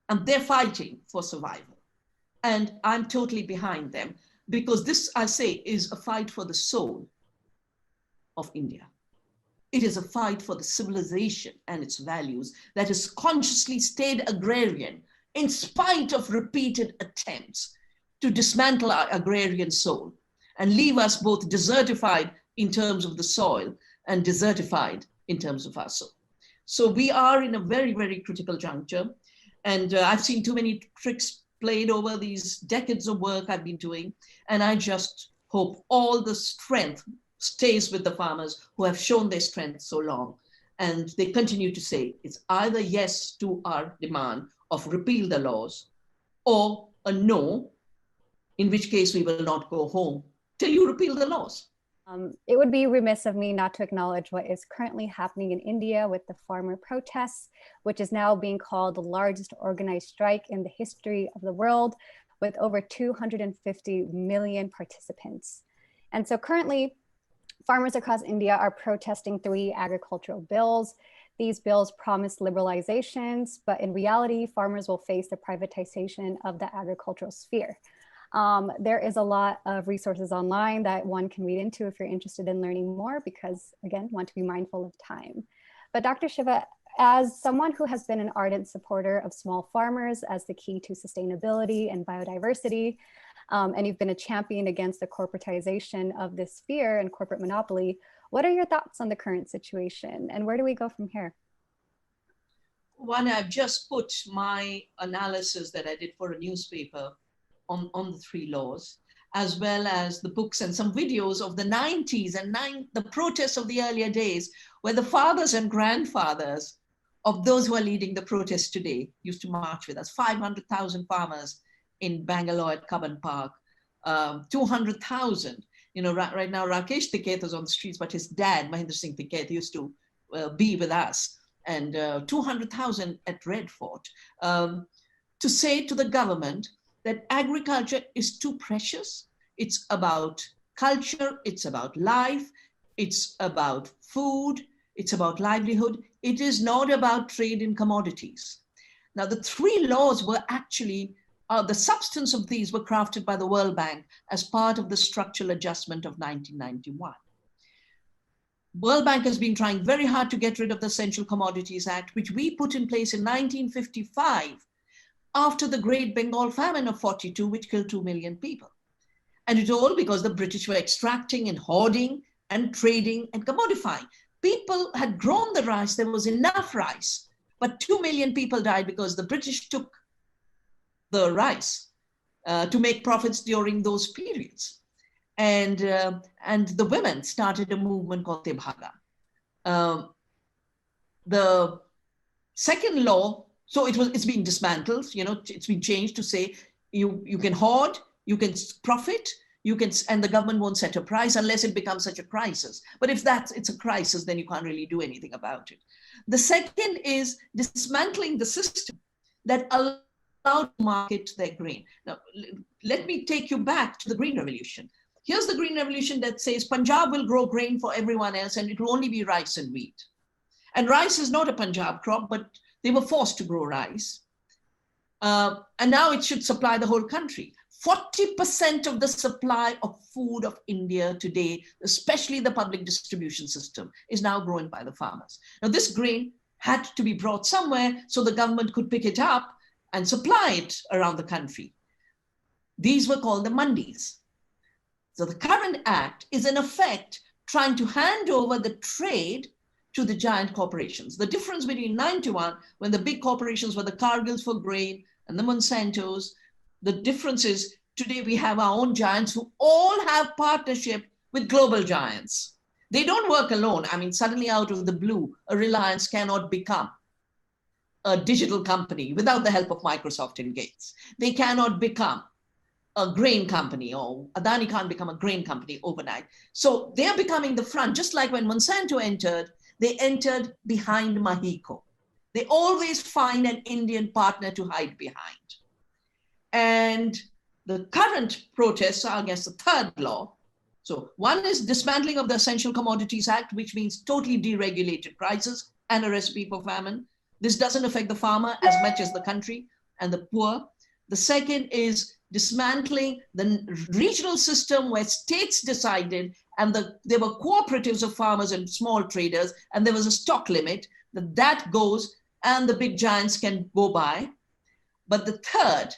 and they're fighting for survival. And I'm totally behind them, because this, I say, is a fight for the soul of India. It is a fight for the civilization and its values that has consciously stayed agrarian in spite of repeated attempts to dismantle our agrarian soul and leave us both desertified in terms of the soil and desertified in terms of our soul. So we are in a very, very critical juncture. And I've seen too many tricks played over these decades of work I've been doing. And I just hope all the strength stays with the farmers who have shown their strength so long. And they continue to say it's either yes to our demand of repeal the laws, or a no, in which case we will not go home till you repeal the laws. It would be remiss of me not to acknowledge what is currently happening in India with the farmer protests, which is now being called the largest organized strike in the history of the world, with over 250 million participants. And so currently, farmers across India are protesting 3 agricultural bills. These bills promise liberalizations, but in reality, farmers will face the privatization of the agricultural sphere. There is a lot of resources online that one can read into if you're interested in learning more, because again, want to be mindful of time. But Dr. Shiva, as someone who has been an ardent supporter of small farmers as the key to sustainability and biodiversity, and you've been a champion against the corporatization of this sphere and corporate monopoly, what are your thoughts on the current situation and where do we go from here? One, I've just put my analysis that I did for a newspaper on the 3 laws, as well as the books and some videos of the 90s and the protests of the earlier days, where the fathers and grandfathers of those who are leading the protests today used to march with us. 500,000 farmers in Bangalore at Cubbon Park, 200,000. You know, right now Rakesh Tiketh is on the streets, but his dad, Mahendra Singh Tiketh, used to be with us, and 200,000 at Red Fort, to say to the government that agriculture is too precious. It's about culture, it's about life, it's about food, it's about livelihood. It is not about trade in commodities. Now, the 3 laws were actually, the substance of these were crafted by the World Bank as part of the structural adjustment of 1991. World Bank has been trying very hard to get rid of the Essential Commodities Act, which we put in place in 1955, after the Great Bengal famine of 42, which killed 2 million people. And it all because the British were extracting and hoarding and trading and commodifying. People had grown the rice, there was enough rice, but 2 million people died because the British took the rice to make profits during those periods. And the women started a movement called Tebhaga. The second law, so it's been dismantled, you know, it's been changed to say you can hoard, you can profit, and the government won't set a price unless it becomes such a crisis. But if it's a crisis, then you can't really do anything about it. The second is dismantling the system that allowed to market their grain. Now, let me take you back to the Green Revolution. Here's the Green Revolution that says Punjab will grow grain for everyone else and it will only be rice and wheat. And rice is not a Punjab crop, but they were forced to grow rice. And now it should supply the whole country. 40% of the supply of food of India today, especially the public distribution system, is now grown by the farmers. Now, this grain had to be brought somewhere so the government could pick it up and supply it around the country. These were called the mandis. So the current act is in effect trying to hand over the trade to the giant corporations. The difference between 91, when the big corporations were the Cargills for grain and the Monsantos, the difference is today we have our own giants who all have partnership with global giants. They don't work alone. I mean, suddenly out of the blue, a Reliance cannot become a digital company without the help of Microsoft and Gates. They cannot become a grain company, or Adani can't become a grain company overnight. So they're becoming the front, just like when Monsanto entered, they entered behind Mahiko. They always find an Indian partner to hide behind. And the current protests are against the third law. So one is dismantling of the Essential Commodities Act, which means totally deregulated prices and a recipe for famine. This doesn't affect the farmer as much as the country. and the poor. The second is dismantling the regional system where states decided, and there were cooperatives of farmers and small traders, and there was a stock limit, that goes and the big giants can go by. But the third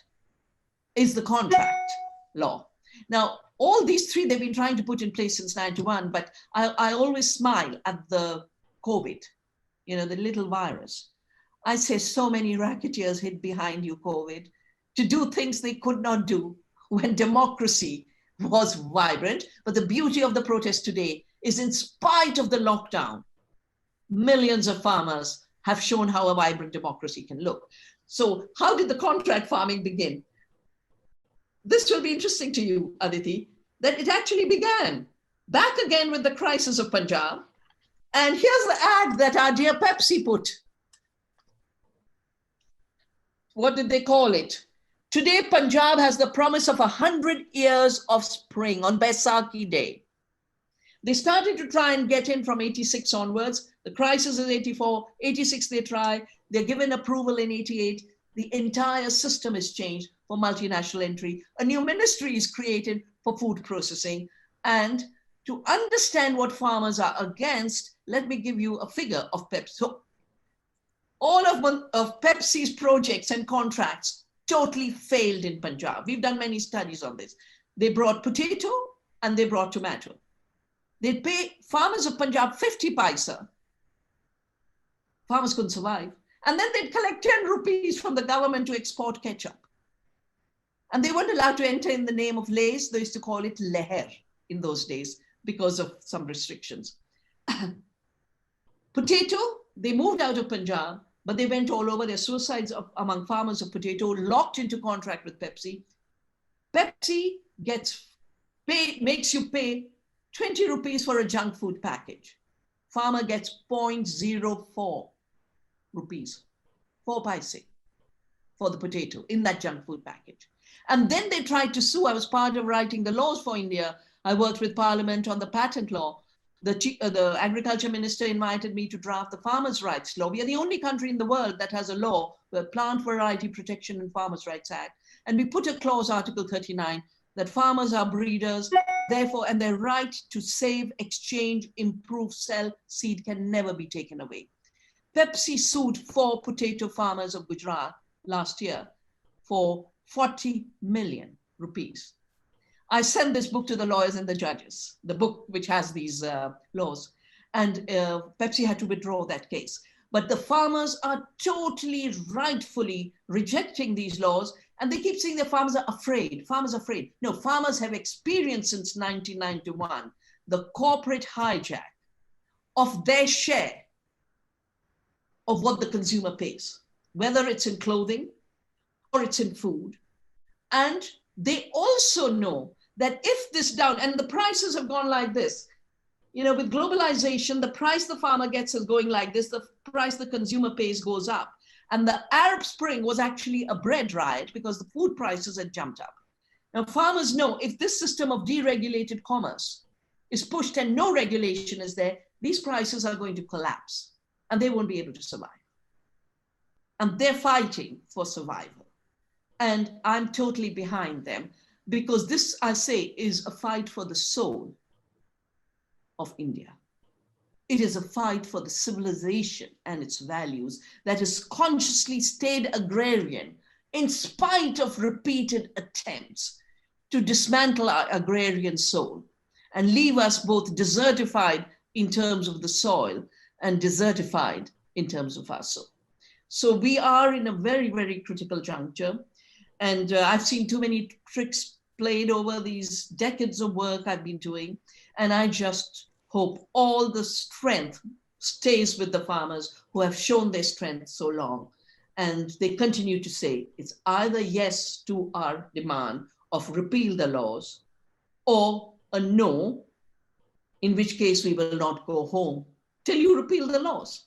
is the contract law. Now, all these three they've been trying to put in place since 91, but I always smile at the COVID, the little virus. I say so many racketeers hid behind you, COVID, to do things they could not do when democracy was vibrant. But the beauty of the protest today is, in spite of the lockdown, millions of farmers have shown how a vibrant democracy can look. So how did the contract farming begin? This will be interesting to you, Aditi, that it actually began back again with the crisis of Punjab. And here's the ad that our dear Pepsi put. What did they call it? Today, Punjab has the promise of 100 years of spring on Baisakhi Day. They started to try and get in from 86 onwards. The crisis is 84, 86 they try. They're given approval in 88. The entire system is changed for multinational entry. A new ministry is created for food processing. And to understand what farmers are against, let me give you a figure of Pepsi. So all of Pepsi's projects and contracts totally failed in Punjab. We've done many studies on this. They brought potato and they brought tomato. They'd pay farmers of Punjab 50 paisa. Farmers couldn't survive. And then they'd collect 10 rupees from the government to export ketchup. And they weren't allowed to enter in the name of Lays. They used to call it Leher in those days because of some restrictions. Potato, they moved out of Punjab, but they went all over. Their suicides among farmers of potato, locked into contract with Pepsi. Pepsi makes you pay 20 rupees for a junk food package. Farmer gets 0.04 rupees, 4 paise for the potato in that junk food package. And then they tried to sue. I was part of writing the laws for India. I worked with Parliament on the patent law. The agriculture minister invited me to draft the farmers' rights law. We are the only country in the world that has a law, the Plant Variety Protection and Farmers' Rights Act. And we put a clause, Article 39, that farmers are breeders, therefore, and their right to save, exchange, improve, sell seed can never be taken away. Pepsi sued 4 potato farmers of Gujarat last year for 40 million rupees. I sent this book to the lawyers and the judges, the book which has these laws, and Pepsi had to withdraw that case. But the farmers are totally rightfully rejecting these laws, and they keep saying that farmers are afraid. Farmers are afraid. No, farmers have experienced since 1991 the corporate hijack of their share of what the consumer pays, whether it's in clothing or it's in food. And they also know that if this down, and the prices have gone like this, with globalization, the price the farmer gets is going like this, the price the consumer pays goes up. And the Arab Spring was actually a bread riot because the food prices had jumped up. Now, farmers know if this system of deregulated commerce is pushed and no regulation is there, these prices are going to collapse and they won't be able to survive. And they're fighting for survival. And I'm totally behind them because this, I say, is a fight for the soul of India. It is a fight for the civilization and its values that has consciously stayed agrarian in spite of repeated attempts to dismantle our agrarian soul and leave us both desertified in terms of the soil and desertified in terms of our soul. So we are in a very, very critical juncture. And I've seen too many tricks played over these decades of work I've been doing. And I just hope all the strength stays with the farmers who have shown their strength so long. And they continue to say it's either yes to our demand of repeal the laws or a no, in which case we will not go home till you repeal the laws.